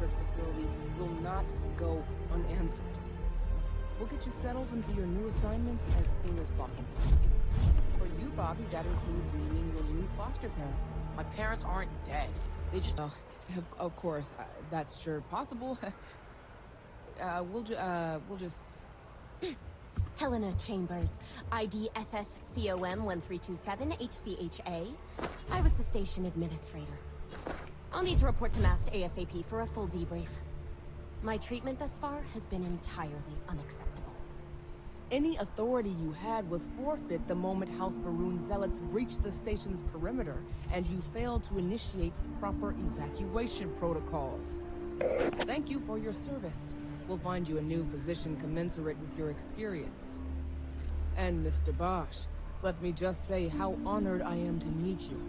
research facility will not go unanswered. We'll get you settled into your new assignments as soon as possible. For you, Bobby, that includes meeting your new foster parent. My parents aren't dead. They just... Of course, that's sure possible. We'll just... Helena Chambers, ID SSCOM 1327 HCHA. I was the station administrator. I'll need to report to MAST ASAP for a full debrief. My treatment thus far has been entirely unacceptable. Any authority you had was forfeit the moment House Varun zealots breached the station's perimeter, and you failed to initiate proper evacuation protocols. Thank you for your service. We'll find you a new position commensurate with your experience. And Mr. Bosch, let me just say how honored I am to meet you.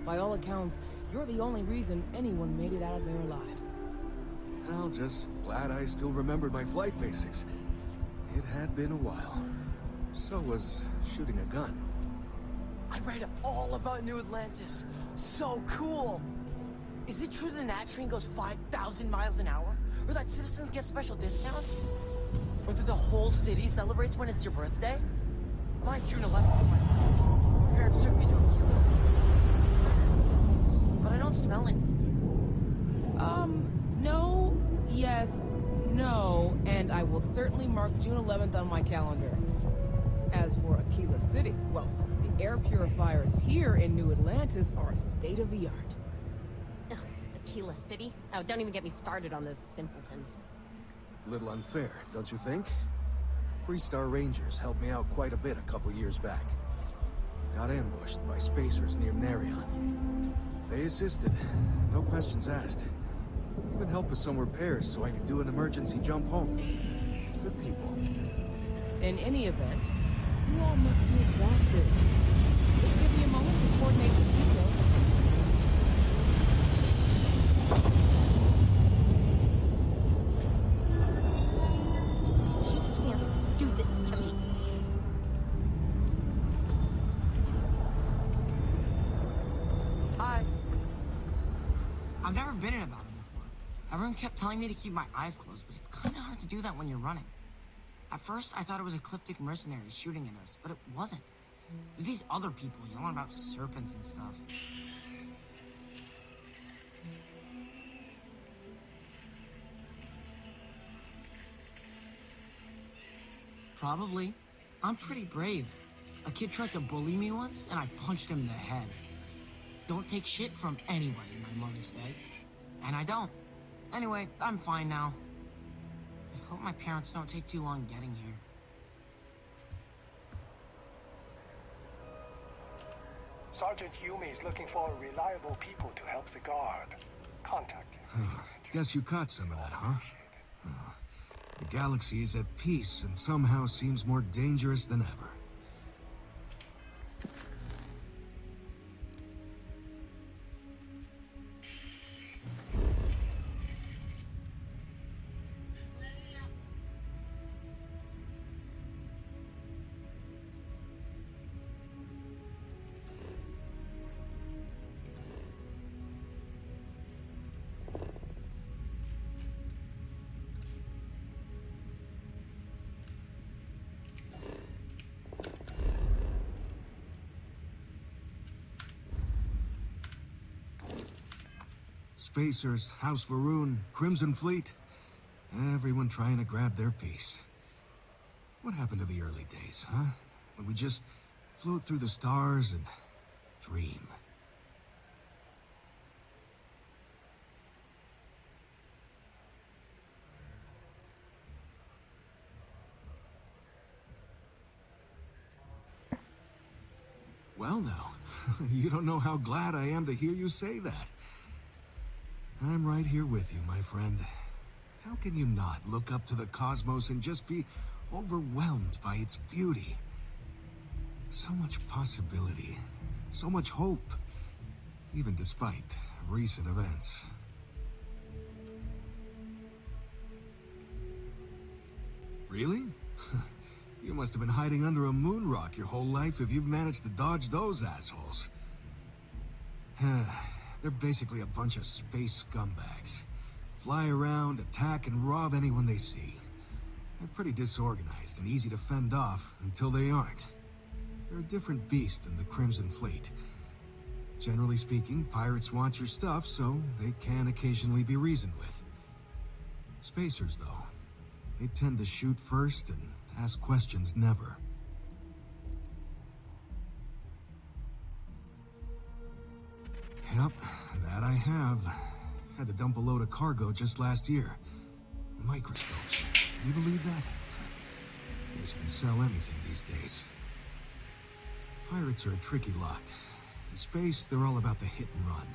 By all accounts, you're the only reason anyone made it out of there alive. Well, just glad I still remembered my flight basics. It had been a while. So was shooting a gun. I read all about New Atlantis. So cool! Is it true the Nat train goes 5,000 miles an hour? Or that citizens get special discounts? Or that the whole city celebrates when it's your birthday? Mine's June 11th, by the way. My parents took me to Atlantis City. But I don't smell anything here. No, yes, no, and I will certainly mark June 11th on my calendar. As for Aquila City, well, the air purifiers here in New Atlantis are state-of-the-art. Ugh, Atlantis City? Oh, don't even get me started on those simpletons. Little unfair, don't you think? Freestar Rangers helped me out quite a bit a couple years back. Got ambushed by spacers near Narion. They assisted, no questions asked. Even helped with some repairs so I could do an emergency jump home. Good people. In any event, you all must be exhausted. Just give me a moment to coordinate some details. She can't do this to me. Hi. I've never been in a battle before. Everyone kept telling me to keep my eyes closed, but it's kind of hard to do that when you're running. At first, I thought it was ecliptic mercenaries shooting at us, but it wasn't. It was these other people yelling about serpents and stuff. Probably. I'm pretty brave. A kid tried to bully me once, and I punched him in the head. Don't take shit from anybody, my mother says. And I don't. Anyway, I'm fine now. I hope my parents don't take too long getting here. Sergeant Yumi is looking for reliable people to help the guard. Contact him. Guess you caught some of that, huh? The galaxy is at peace and somehow seems more dangerous than ever. Spacers, House Varun, Crimson Fleet. Everyone trying to grab their piece. What happened to the early days, huh? When we just float through the stars and dream. Well now, you don't know how glad I am to hear you say that. I'm right here with you, my friend. How can you not look up to the cosmos and just be overwhelmed by its beauty? So much possibility, so much hope, even despite recent events. Really? You must have been hiding under a moon rock your whole life if you've managed to dodge those assholes. They're basically a bunch of space scumbags. Fly around, attack, and rob anyone they see. They're pretty disorganized and easy to fend off until they aren't. They're a different beast than the Crimson Fleet. Generally speaking, pirates want your stuff, so they can occasionally be reasoned with. Spacers, though, they tend to shoot first and ask questions never. Yep, that I have. Had to dump a load of cargo just last year. Microscopes. Can you believe that? Guess you can sell anything these days. Pirates are a tricky lot. In space, they're all about the hit and run.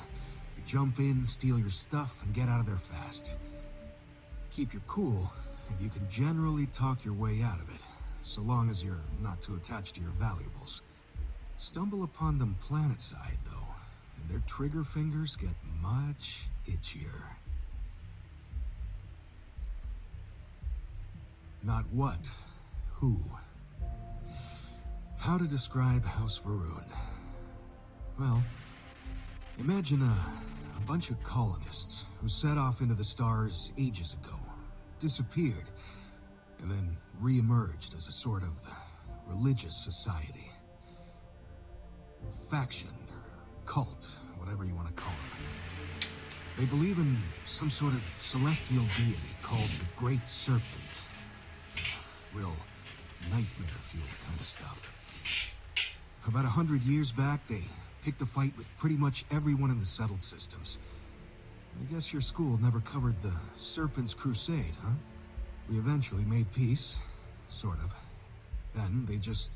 You jump in, steal your stuff, and get out of there fast. Keep your cool, and you can generally talk your way out of it, so long as you're not too attached to your valuables. Stumble upon them planet-side, though, and their trigger fingers get much itchier. Not what, who. How to describe House Varun? Well, imagine a bunch of colonists who set off into the stars ages ago, disappeared, and then re-emerged as a sort of religious society. Faction, or cult, whatever you want to call it. They believe in some sort of celestial deity called the Great Serpent. Real nightmare-fuel kind of stuff. About 100 years back, they picked a fight with pretty much everyone in the settled systems. I guess your school never covered the Serpent's Crusade, huh? We eventually made peace, sort of. Then they just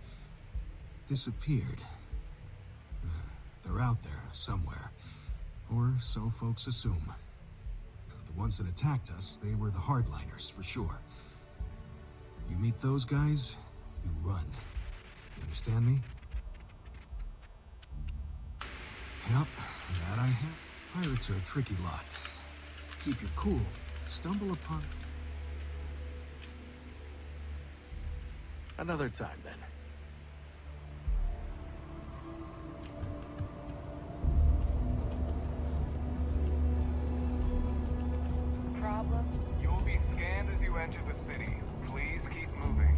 disappeared. They're out there, somewhere. Or so folks assume. The ones that attacked us, they were the hardliners, for sure. You meet those guys, you run. You understand me? Yep, that I have. Pirates are a tricky lot. Keep your cool. Stumble upon... Another time, then. Problem? You will be scanned as you enter the city. Please keep moving.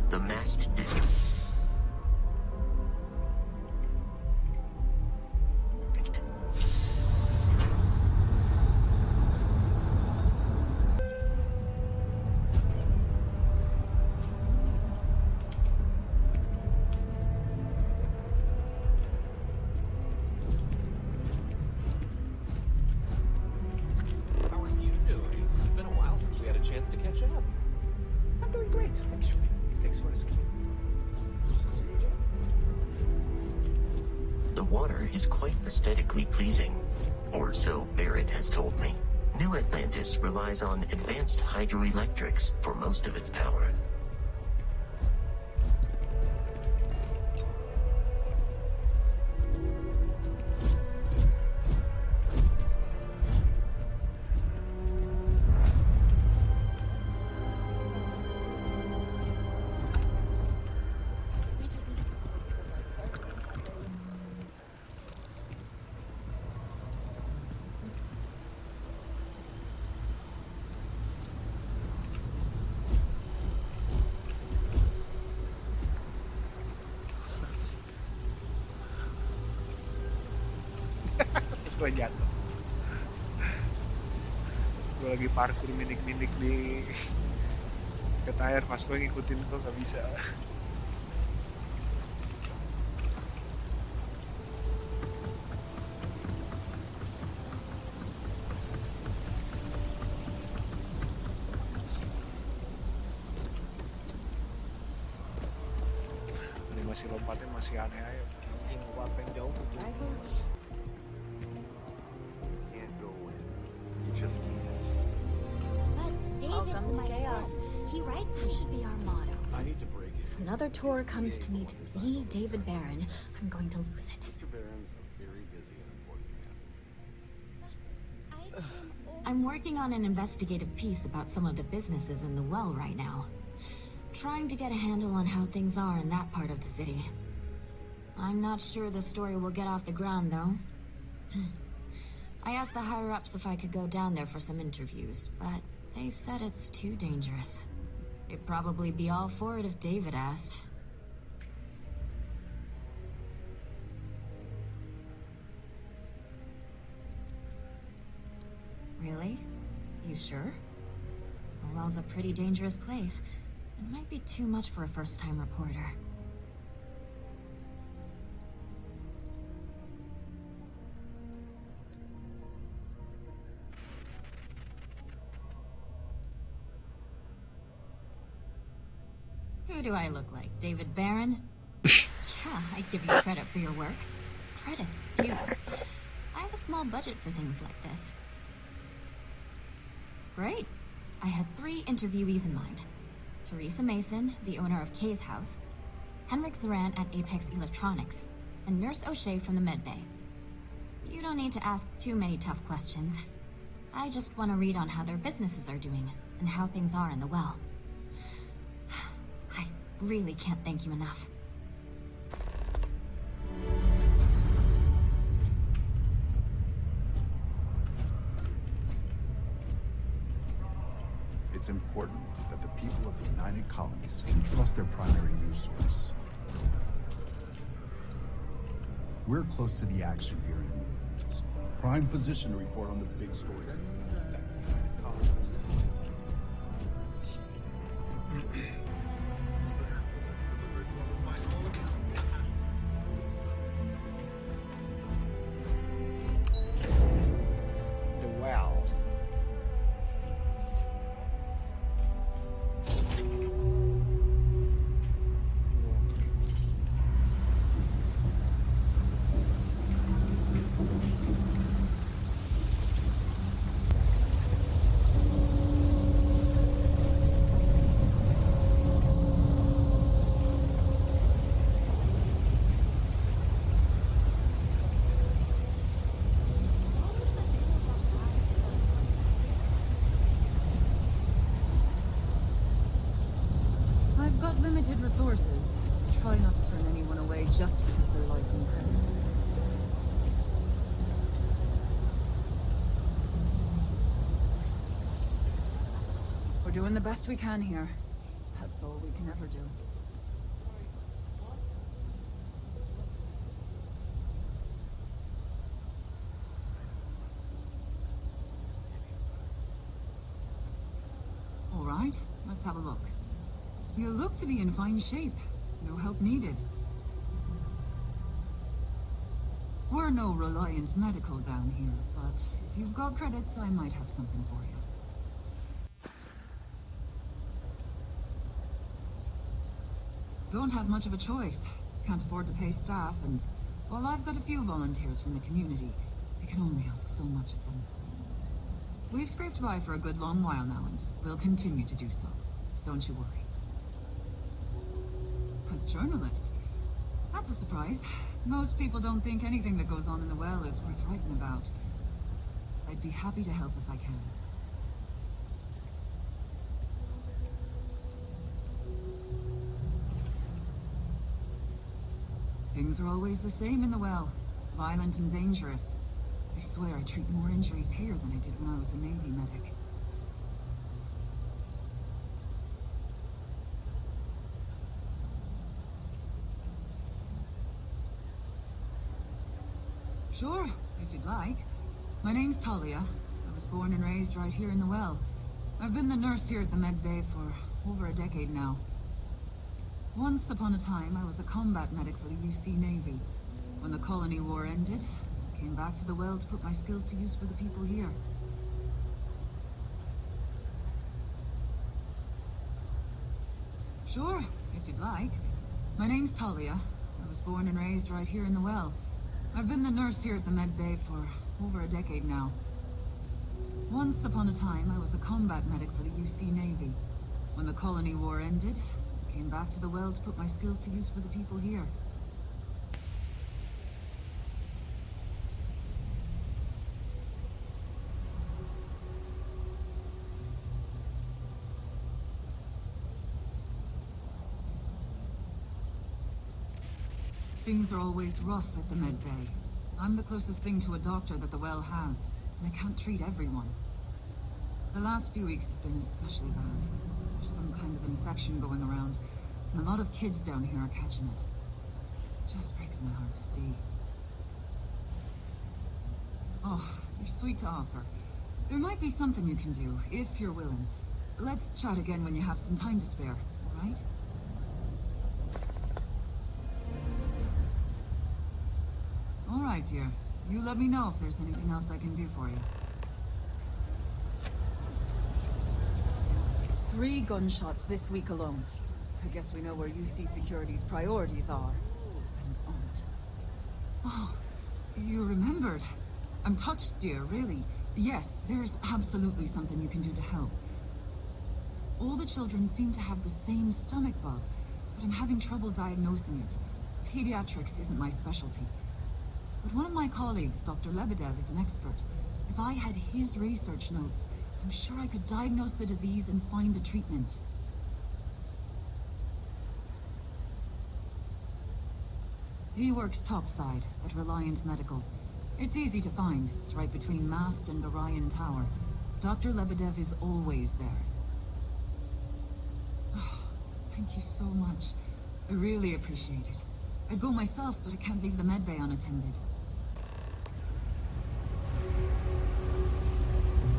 The masked disc. How are you doing? It's been a while since we had a chance to catch up. I'm doing great, actually. Thanks for asking. The water is quite aesthetically pleasing, or so Barrett has told me. New Atlantis relies on advanced hydroelectrics for most of its power. Let's go and get them. Gue lagi parkur minik-minik di dekat air, pas gue ngikutin kok gak bisa. Animasi lompatnya masih aneh aja. Yang lempeng jauh gitu. Can't go in. You just can't. But David, Welcome to chaos. He writes That should be our motto. I hate to break it. If another tour comes to meet the David Barron, I'm going to lose it. Mr. Barron's a very busy and important man. I'm working on an investigative piece about some of the businesses in the well right now. Trying to get a handle on how things are in that part of the city. I'm not sure the story will get off the ground, though. I asked the higher-ups if I could go down there for some interviews, but they said it's too dangerous. They'd probably be all for it if David asked. Really? You sure? The well's a pretty dangerous place. It might be too much for a first-time reporter. Who do I look like? David Barron? Yeah, I give you credit for your work. Credit's due. I have a small budget for things like this. Great. I had 3 interviewees in mind. Teresa Mason, the owner of Kay's house, Henrik Zoran at Apex Electronics, and Nurse O'Shea from the Med Bay. You don't need to ask too many tough questions. I just want to read on how their businesses are doing, and how things are in the well. I really can't thank you enough. It's important that the people of the United Colonies can trust their primary news source. We're close to the action here in New Orleans. Prime position to report on the big stories that affect the United Colonies. The well. I've got limited resources. Try not to turn anyone away just because their life and friends. We're doing the best we can here. That's all we can ever do. All right, let's have a look. You look to be in fine shape. No help needed. We're no Reliant Medical down here, but if you've got credits, I might have something for you. Don't have much of a choice. Can't afford to pay staff, and while I've got a few volunteers from the community, I can only ask so much of them. We've scraped by for a good long while now, and we'll continue to do so. Don't you worry. A journalist? That's a surprise. Most people don't think anything that goes on in the well is worth writing about. I'd be happy to help if I can. Things are always the same in the well. Violent and dangerous. I swear I treat more injuries here than I did when I was a Navy medic. Sure, if you'd like. My name's Talia. was born and raised right here in the well. I've been the nurse here at the med bay for over a decade now. Once upon a time, I was a combat medic for the UC Navy. When the colony war ended, I came back to the well to put my skills to use for the people here. Sure, if you'd like. My name's Talia. I was born and raised right here in the well. I've been the nurse here at the med bay for over a decade now. Once upon a time, I was a combat medic for the UC Navy. When the colony war ended, I came back to the well to put my skills to use for the people here. Things are always rough at the med bay. I'm the closest thing to a doctor that the well has, and I can't treat everyone. The last few weeks have been especially bad. There's some kind of infection going around, and a lot of kids down here are catching it. It just breaks my heart to see. Oh, you're sweet to offer. There might be something you can do, if you're willing. Let's chat again when you have some time to spare, all right? All right, dear. You let me know if there's anything else I can do for you. 3 gunshots this week alone. I guess we know where UC Security's priorities are. And aren't. Oh, you remembered. I'm touched, dear, really. Yes, there's absolutely something you can do to help. All the children seem to have the same stomach bug, but I'm having trouble diagnosing it. Pediatrics isn't my specialty. But one of my colleagues, Dr. Lebedev, is an expert. If I had his research notes, I'm sure I could diagnose the disease and find a treatment. He works topside at Reliance Medical. It's easy to find. It's right between Mast and Orion Tower. Dr. Lebedev is always there. Oh, thank you so much. I really appreciate it. I'd go myself, but I can't leave the medbay unattended.